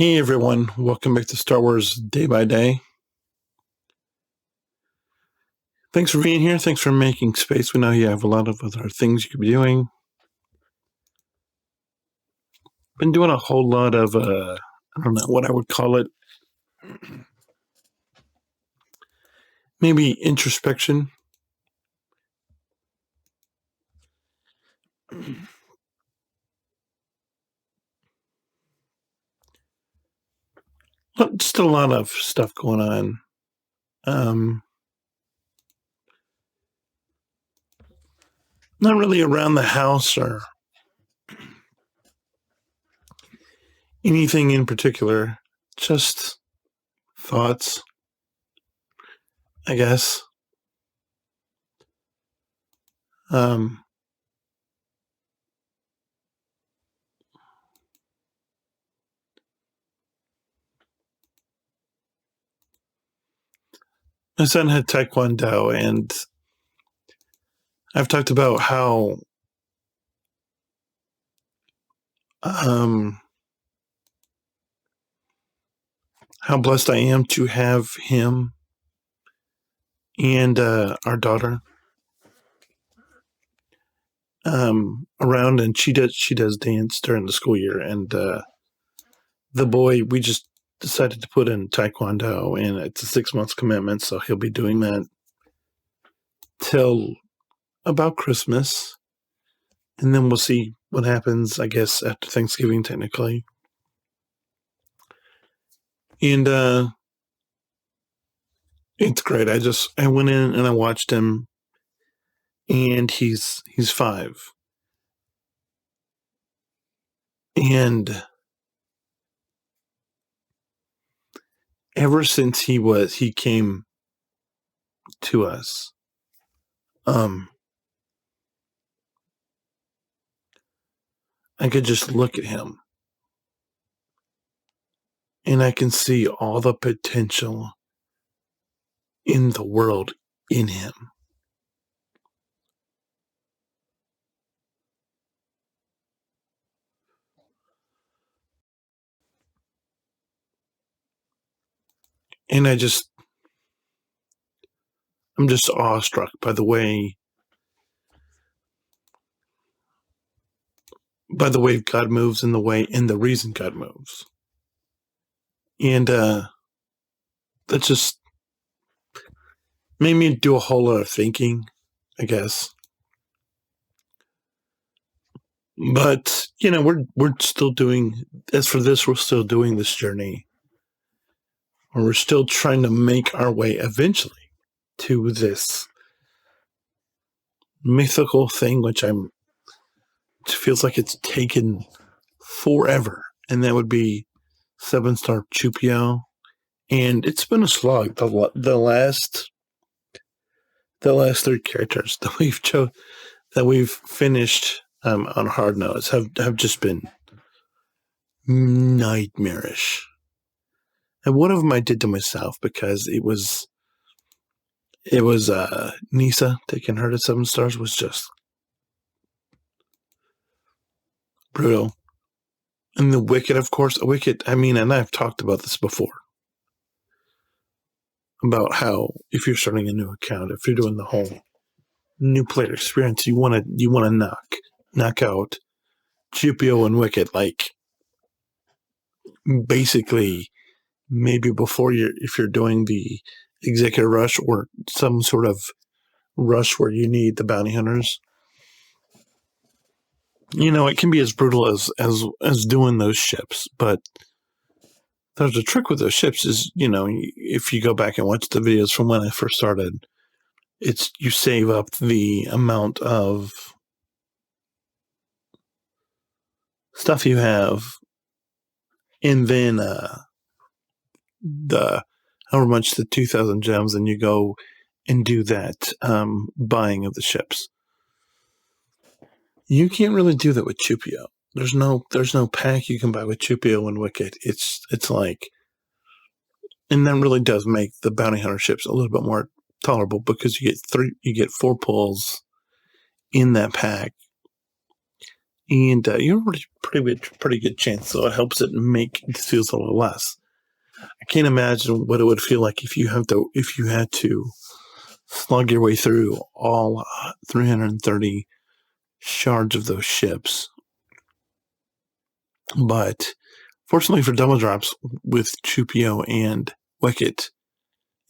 Hey everyone, welcome back to Star Wars Day by Day. Thanks for being here. Thanks for making space. We know you have a lot of other things you could be doing. Been doing a whole lot of, I don't know what I would call it. Maybe introspection. Just a lot of stuff going on. Not really around the house or anything in particular. Just thoughts, I guess. My son had Taekwondo, and I've talked about how blessed I am to have him and our daughter around, and she does dance during the school year, and the boy, we just decided to put in Taekwondo, and it's a 6 months commitment, so he'll be doing that till about Christmas, and then we'll see what happens, I guess, after Thanksgiving, technically. And it's great. I went in and I watched him, and he's 5. And ever since he came to us, I could just look at him and I can see all the potential in the world in him. And I'm just awestruck by the way God moves, and the reason God moves. And that just made me do a whole lot of thinking, I guess. But, we're still doing, as for this, we're still doing this journey. Or we're still trying to make our way eventually to this mythical thing, which it feels like it's taken forever. And that would be 7-star Chupio. And it's been a slog. The last 3 characters that we've finished on hard notes have just been nightmarish. And one of them I did to myself because it was Nisa. Taking her to 7 stars was just brutal. And the Wicked, of course, and I've talked about this before, about how if you're starting a new account, if you're doing the whole new player experience, you want to knock out Chupio and Wicked, like, basically, maybe before if you're doing the executive rush or some sort of rush where you need the bounty hunters. It can be as brutal as doing those ships, but there's a trick with those ships is, if you go back and watch the videos from when I first started, you save up the amount of stuff you have, and then however much, the 2,000 gems, and you go and do that buying of the ships. You can't really do that with Chupio. There's no pack you can buy with Chupio and Wicked. It's like, and that really does make the bounty hunter ships a little bit more tolerable because you get 4 pulls in that pack, And you have a pretty good chance, so it helps it make the seals a little less. I can't imagine what it would feel like if you had to slug your way through all 330 shards of those ships. But fortunately for double drops with Chupio and Wicket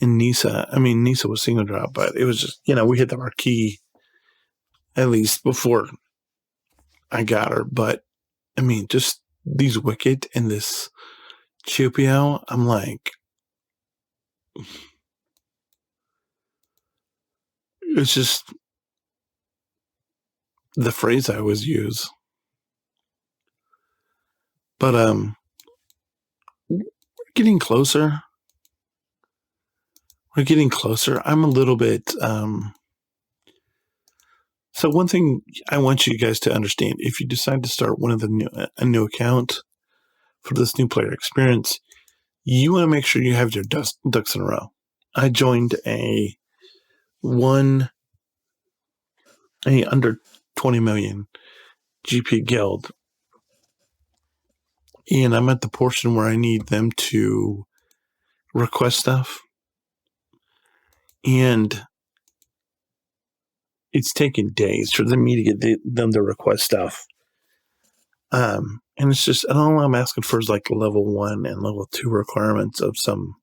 and Nisa, Nisa was single drop, but it was just, we hit the marquee at least before I got her. But just these Wicket and this Chupio, I'm like, it's just the phrase I always use. But we're getting closer. I'm a little bit. So one thing I want you guys to understand: if you decide to start a new account for this new player experience, you want to make sure you have your ducks in a row. I joined a under 20 million GP guild, and I'm at the portion where I need them to request stuff, and it's taken days for me to get them to request stuff. And it's just, and all I'm asking for is like level 1 and level 2 requirements of some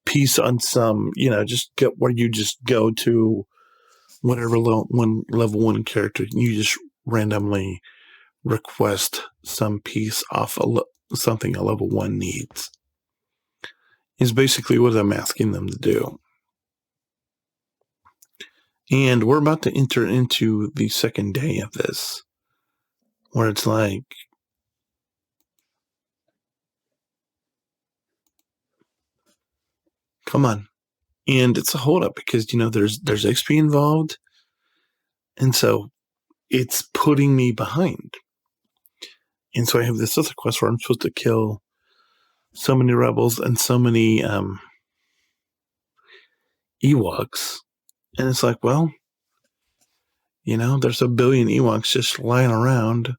piece on some, just get where you just go to whatever level 1 character, and you just randomly request some piece off something a level 1 needs. Is basically what I'm asking them to do. And we're about to enter into the second day of this, where it's like, come on. And it's a holdup because, there's XP involved. And so it's putting me behind. And so I have this other quest where I'm supposed to kill so many rebels and so many Ewoks. And it's like, well, there's a billion Ewoks just lying around.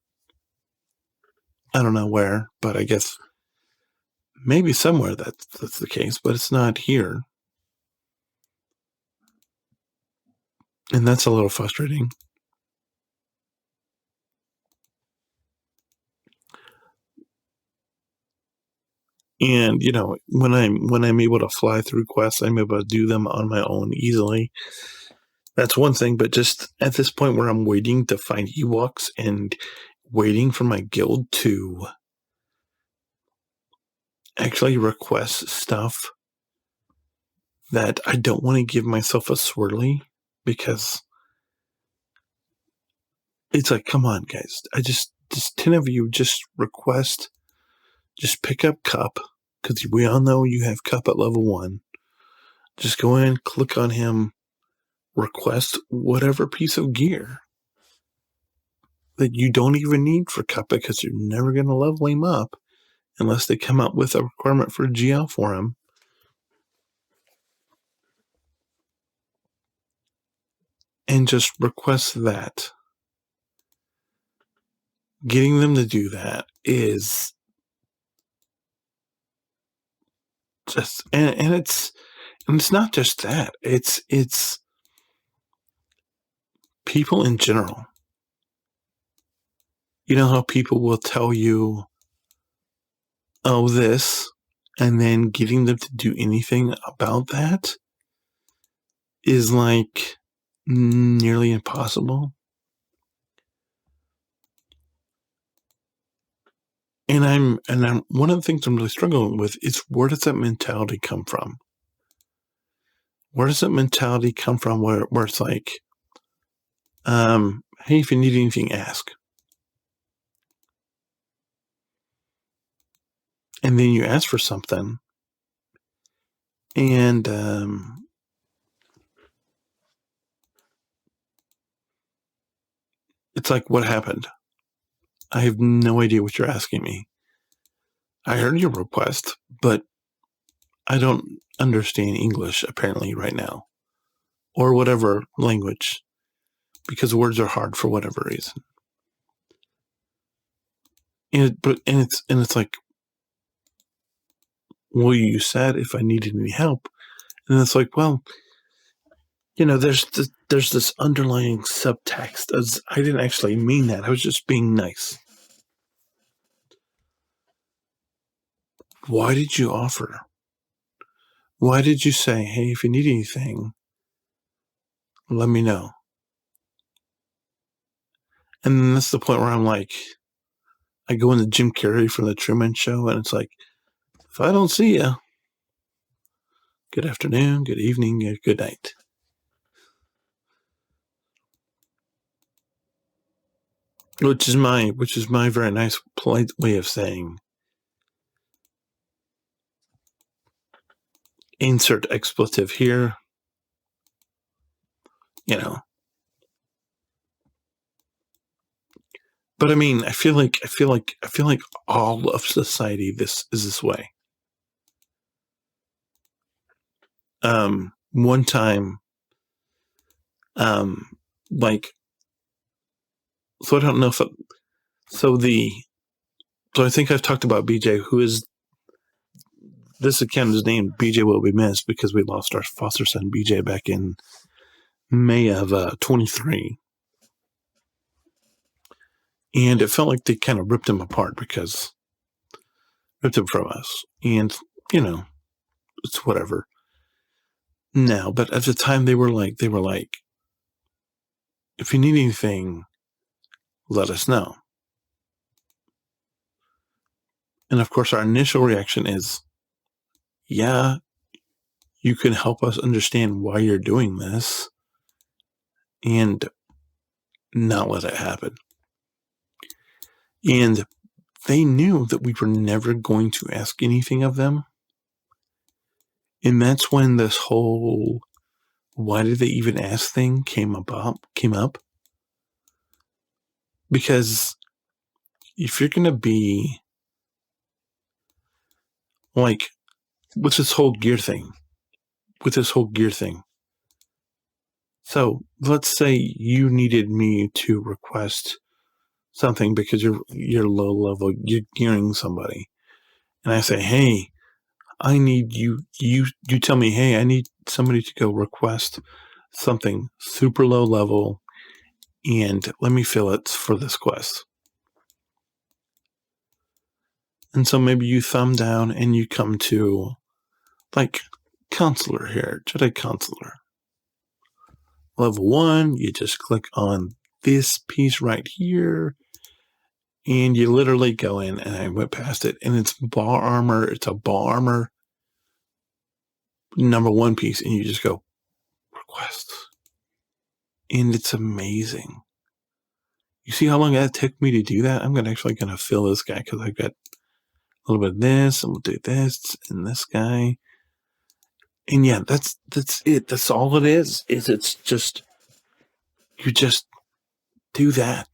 I don't know where, but I guess maybe somewhere that's the case, but it's not here. And that's a little frustrating. And when I'm able to fly through quests, I'm able to do them on my own easily. That's one thing, but just at this point where I'm waiting to find Ewoks and waiting for my guild to actually request stuff that I don't want to give myself a swirly, because it's like, come on, guys. Just 10 of you just request, just pick up Cup, because we all know you have Cup at level 1. Just go in, click on him, request whatever piece of gear that you don't even need for Cup, because you're never going to level him up unless they come up with a requirement for a GL for him. And just request that. Getting them to do that is just, and it's not just that. It's people in general. You know how people will tell you, oh, this, and then getting them to do anything about that is like nearly impossible. And I'm one of the things I'm really struggling with is, where does that mentality come from? Where does that mentality come from where it's like, hey, if you need anything, ask. And then you ask for something, and it's like, what happened? I have no idea what you're asking me. I heard your request, but I don't understand English apparently right now, or whatever language, because words are hard for whatever reason. It's like, well, you said if I needed any help, and it's like, well, there's this underlying subtext as I didn't actually mean that. I was just being nice. Why did you offer? Why did you say, hey, if you need anything, let me know? And then that's the point where I'm like, I go into Jim Carrey from the Truman Show, and it's like, if I don't see you, good afternoon, good evening, good night. Which is my very nice, polite way of saying, insert expletive here. But I mean, I feel like all of society this way. One time, like, so I don't know if so I think I've talked about BJ, who is this account is named BJ Will Be Missed because we lost our foster son BJ back in May of 23. And it felt like they kind of ripped him apart ripped him from us. And, it's whatever. Now, but at the time they were like, if you need anything, let us know. And of course, our initial reaction is, yeah, you can help us understand why you're doing this and not let it happen. And they knew that we were never going to ask anything of them. And that's when this whole why did they even ask thing came up. Because if you're going to be like with this whole gear thing, so let's say you needed me to request something because you're low level, you're gearing somebody, and I say, hey, I need you tell me, hey, I need somebody to go request something super low level and let me fill it for this quest. And so maybe you thumb down and you come to like counselor here, Jedi counselor. Level 1, you just click on this piece right here and you literally go in, and I went past it, and it's ball armor. It's a ball armor number 1 piece, and you just go request. And it's amazing. You see how long that took me to do that? I'm actually going to fill this guy because I've got a little bit of this, and we'll do this, and this guy. And yeah, that's it. That's all it is it's just, you just do that.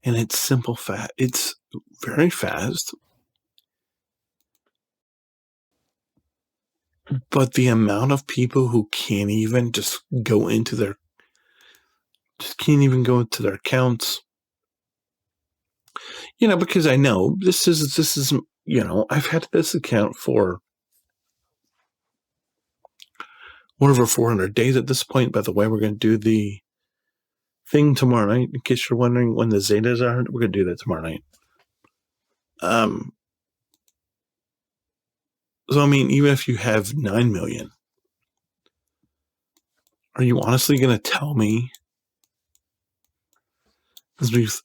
And it's simple, it's very fast. But the amount of people who can't even go into their accounts, because I know this is, I've had this account for over 400 days at this point. By the way, we're going to do the thing tomorrow night. In case you're wondering when the Zetas are, we're going to do that tomorrow night. So, I mean, even if you have 9 million, are you honestly going to tell me,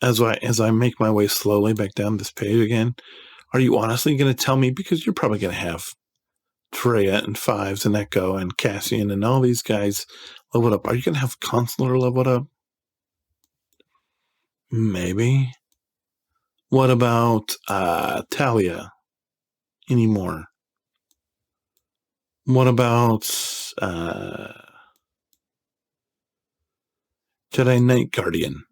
as I make my way slowly back down this page again, are you honestly going to tell me, because you're probably going to have Freya and Fives and Echo and Cassian and all these guys leveled up, are you going to have Consular leveled up? Maybe. What about Talia anymore? What about Jedi Knight Guardian?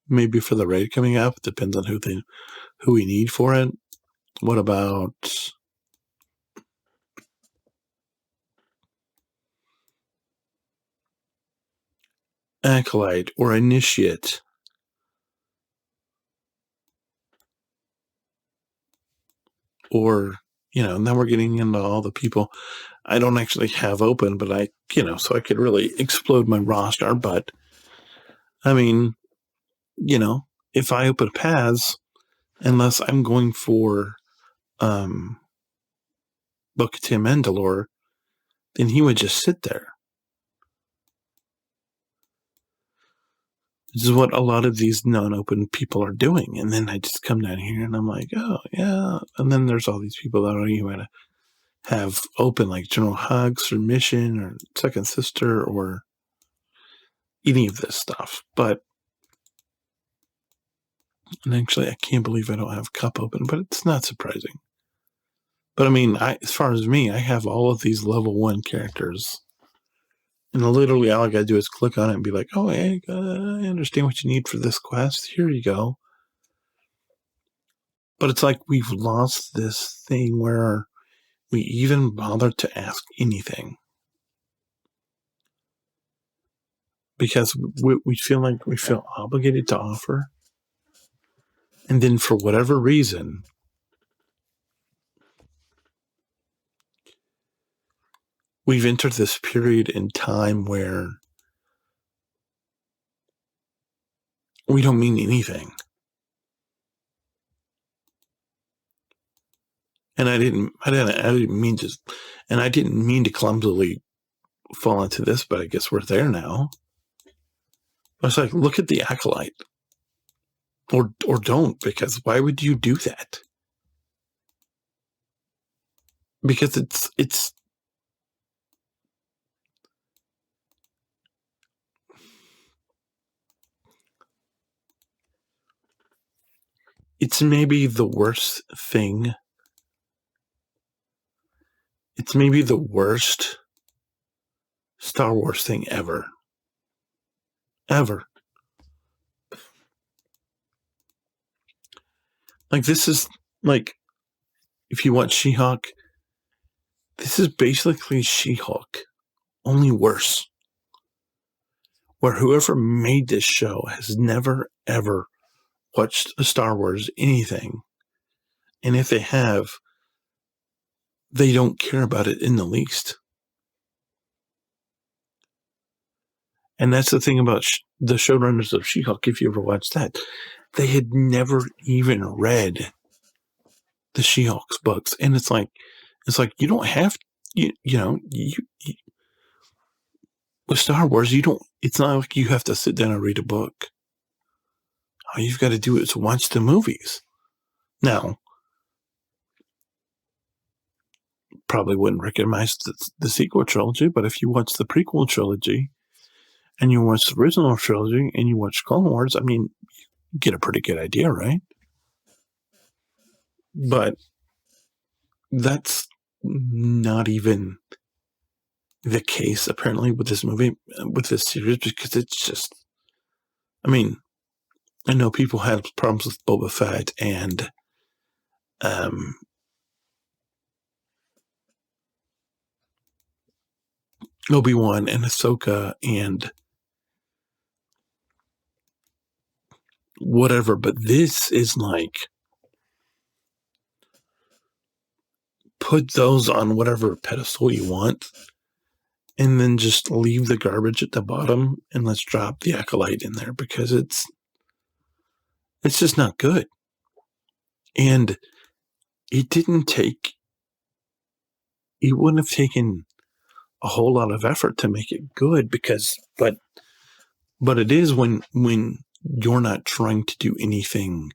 Maybe for the raid coming up. Depends on who we need for it. What about Acolyte or Initiate? or, now we're getting into all the people I don't actually have open, but so I could really explode my roster. But I mean, if I open a Paz, unless I'm going for Bo-Katan Mandalore, then he would just sit there. This is what a lot of these non-open people are doing. And then I just come down here and I'm like, oh, yeah. And then there's all these people that I don't even have open, like General Hugs or Mission or Second Sister or any of this stuff. But, and actually, I can't believe I don't have Cup open, but it's not surprising. But I mean, as far as me, I have all of these level 1 characters. And literally all I got to do is click on it and be like, oh, hey, I understand what you need for this quest. Here you go. But it's like we've lost this thing where we even bother to ask anything. Because we feel like we feel obligated to offer. And then for whatever reason, we've entered this period in time where we don't mean anything. And I didn't mean to, and I didn't mean to clumsily fall into this, but I guess we're there now. I was like, look at the Acolyte. Or don't, because why would you do that? Because it's maybe the worst thing. It's maybe the worst Star Wars thing ever. Ever. Like, this is, like, if you watch She-Hulk, this is basically She-Hulk, only worse. Where whoever made this show has never, ever watched a Star Wars anything. And if they have, they don't care about it in the least. And that's the thing about the showrunners of She-Hulk, if you ever watched that. They had never even read the She-Hulk's books. And it's like you don't have, with Star Wars, it's not like you have to sit down and read a book. All you've got to do is watch the movies. Now, probably wouldn't recommend the sequel trilogy, but if you watch the prequel trilogy and you watch the original trilogy and you watch Clone Wars, I mean, you get a pretty good idea, right? But that's not even the case, apparently, with this movie, with this series, because it's just, I mean, I know people had problems with Boba Fett and Obi-Wan and Ahsoka and whatever, but this is like, put those on whatever pedestal you want and then just leave the garbage at the bottom and let's drop the Acolyte in there, because it's just not good. And it wouldn't have taken a whole lot of effort to make it good, but it is when you're not trying to do anything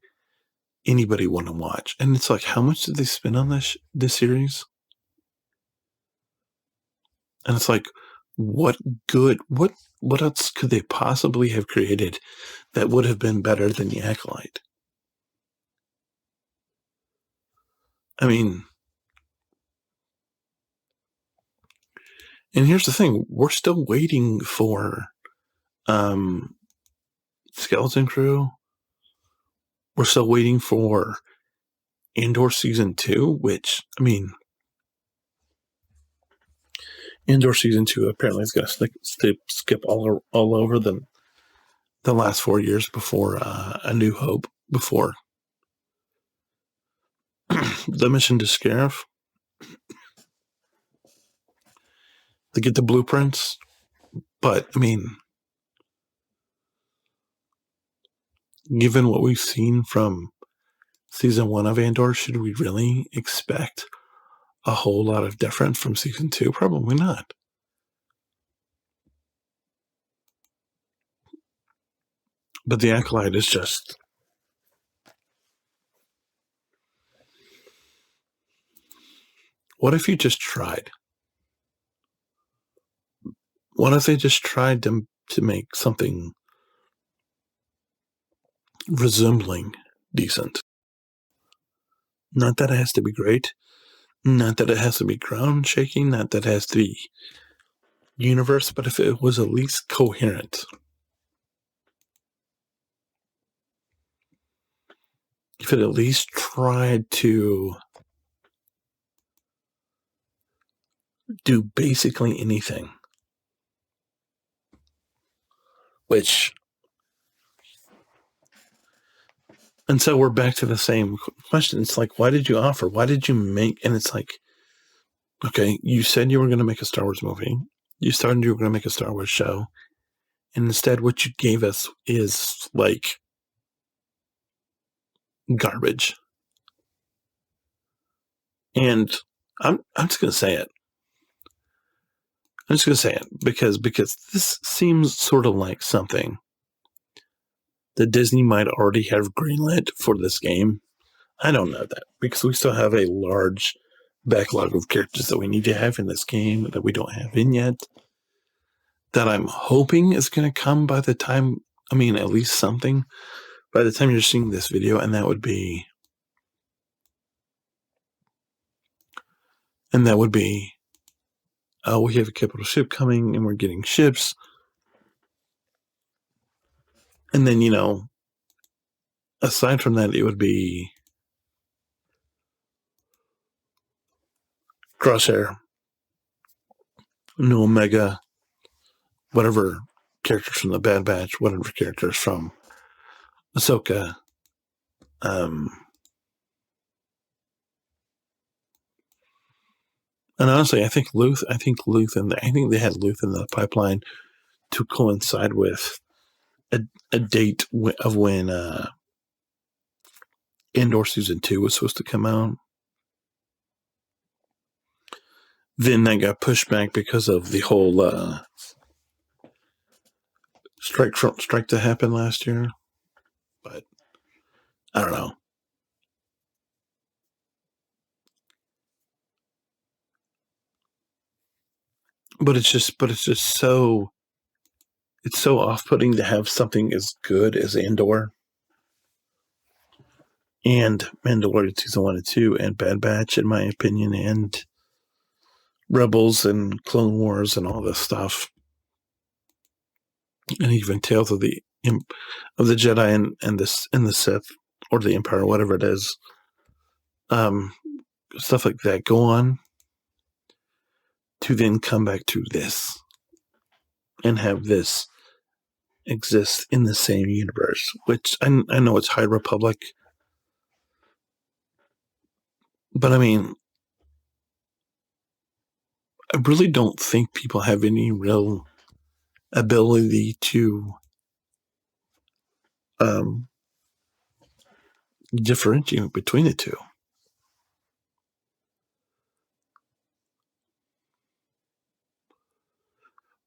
anybody want to watch. And it's like, how much did they spend on this series? And it's like, what else could they possibly have created that would have been better than the Acolyte? I mean, and here's the thing, we're still waiting for Skeleton Crew. We're still waiting for Andor Season 2, which, I mean, Andor Season 2 apparently is going to skip all over the last 4 years before A New Hope, before the mission to Scarif, to get the blueprints. But, I mean, given what we've seen from season 1 of Andor, should we really expect a whole lot of difference from season 2? Probably not. But the Acolyte is just... What if you just tried? What if they just tried to make something resembling decent? Not that it has to be great. Not that it has to be ground shaking. Not that it has to be universe. But if it was at least coherent. If it at least tried to do basically anything. Which... And so we're back to the same question. It's like, why did you offer? Why did you make... And it's like, okay, you said you were going to make a Star Wars movie. You started you were going to make a Star Wars show. And instead what you gave us is like garbage. And I'm just going to say it. I'm just going to say it because this seems sort of like something that Disney might already have greenlit for this game. I don't know that because we still have a large backlog of characters that we need to have in this game that we don't have in yet. That I'm hoping is going to come by the time, I mean, at least something by the time you're seeing this video, and that would be, we have a capital ship coming and we're getting ships. And then, aside from that, it would be Crosshair, New Omega, whatever characters from the Bad Batch, whatever characters from Ahsoka, and honestly, I think they had Luth in the pipeline to coincide with a date of when Andor Season 2 was supposed to come out. Then that got pushed back because of the whole strike that happened last year. But I don't know. But it's just so off-putting to have something as good as Andor and Mandalorian Season 1 and 2 and Bad Batch, in my opinion, and Rebels and Clone Wars and all this stuff, and even Tales of the Jedi and the Sith or the Empire, whatever it is, stuff like that go on, to then come back to this and have this exist in the same universe, which I know it's High Republic, but I mean, I really don't think people have any real ability to differentiate between the two.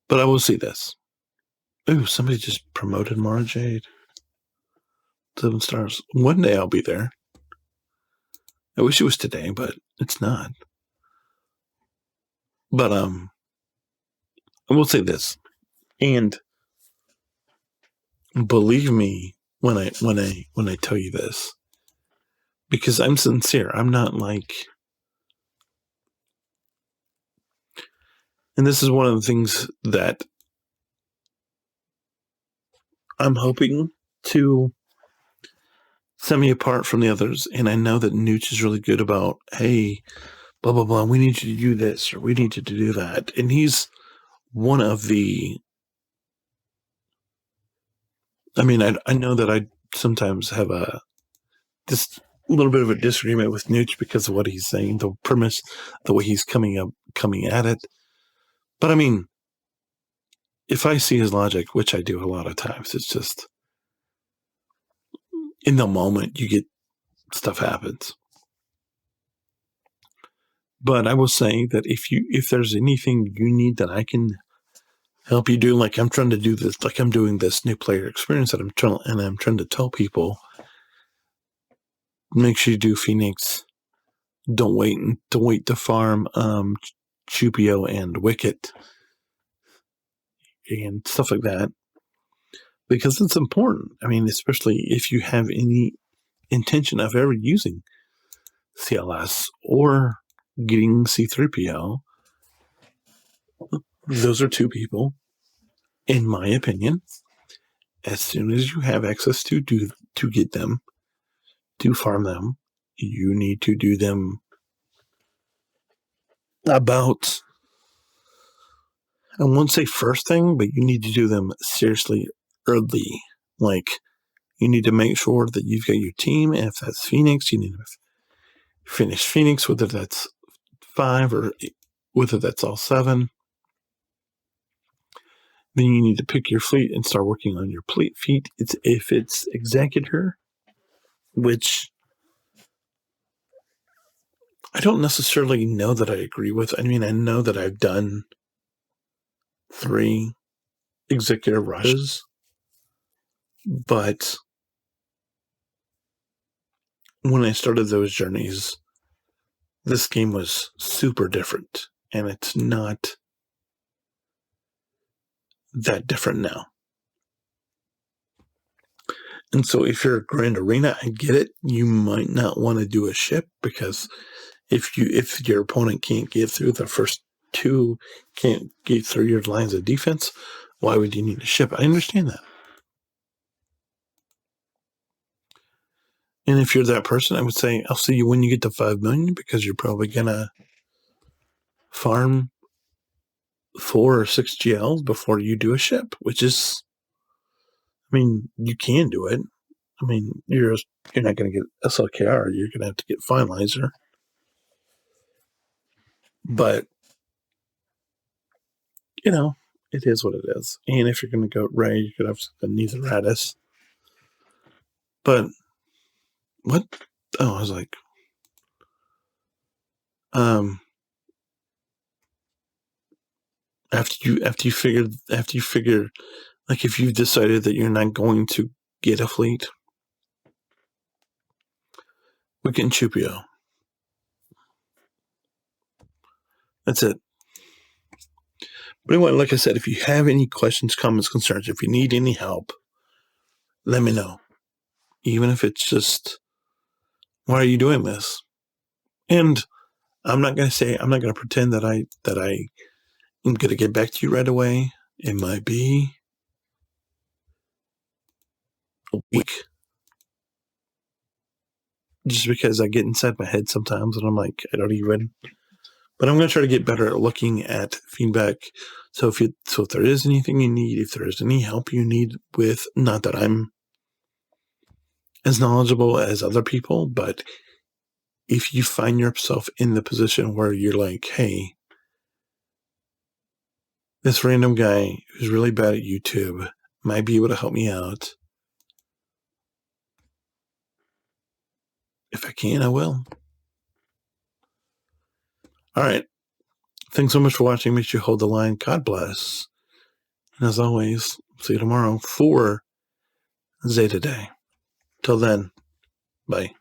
But I will say this. Ooh, somebody just promoted Mara Jade. 7 stars. One day I'll be there. I wish it was today, but it's not. But I will say this, and believe me when I tell you this, because I'm sincere. I'm not like, and this is one of the things that I'm hoping to set me apart from the others. And I know that Nooch is really good about, hey, blah, blah, blah, we need you to do this, or we need you to do that. And he's one of the, I mean, I know that I sometimes have little bit of a disagreement with Nooch because of what he's saying, the premise, the way he's coming at it. But I mean, if I see his logic, which I do a lot of times, it's just in the moment you get stuff happens. But I will say that if there's anything you need that I can help you do, like I'm trying to do this, like I'm doing this new player experience that I'm trying to tell people, make sure you do Phoenix. Don't wait to farm Chupio and Wicket and stuff like that, because it's important. I mean, especially if you have any intention of ever using CLS or getting C3PO. Those are two people, in my opinion, as soon as you have access to get them, to farm them, you need to do them about, I won't say first thing, but you need to do them seriously early. Like, you need to make sure that you've got your team, and if that's Phoenix, you need to finish Phoenix, whether that's 5 or whether that's all 7. Then you need to pick your fleet and start working on your fleet. If it's Executor, which I don't necessarily know that I agree with. I mean, I know that I've done 3 Executor rushes, but when I started those journeys, this game was super different, and it's not that different now. And so if you're a Grand Arena, I get it. You might not want to do a ship, because if your opponent can't get through the first 2, can't get through your lines of defense, why would you need a ship? I understand that. And if you're that person, I would say, I'll see you when you get to 5 million, because you're probably going to farm 4 or 6 GLs before you do a ship, which is, I mean, you can do it. I mean, you're not going to get SLKR. You're going to have to get Finalizer. But, you know, it is what it is. And if you're going to go Ray, you could have neither Radis. But what? Oh, I was like, after you figure, like, if you've decided that you're not going to get a fleet, Wicket and Chupio. That's it. But anyway, like I said, if you have any questions, comments, concerns, if you need any help, let me know. Even if it's just, why are you doing this? And I'm not going to pretend that I am going to get back to you right away. It might be a week. Just because I get inside my head sometimes and I'm like, I don't even. But I'm going to try to get better at looking at feedback. So if there is anything you need, if there is any help you need with, not that I'm as knowledgeable as other people, but if you find yourself in the position where you're like, hey, this random guy who's really bad at YouTube might be able to help me out. If I can, I will. All right. Thanks so much for watching. Make sure you hold the line. God bless. And as always, see you tomorrow for Zeta Day. Till then, bye.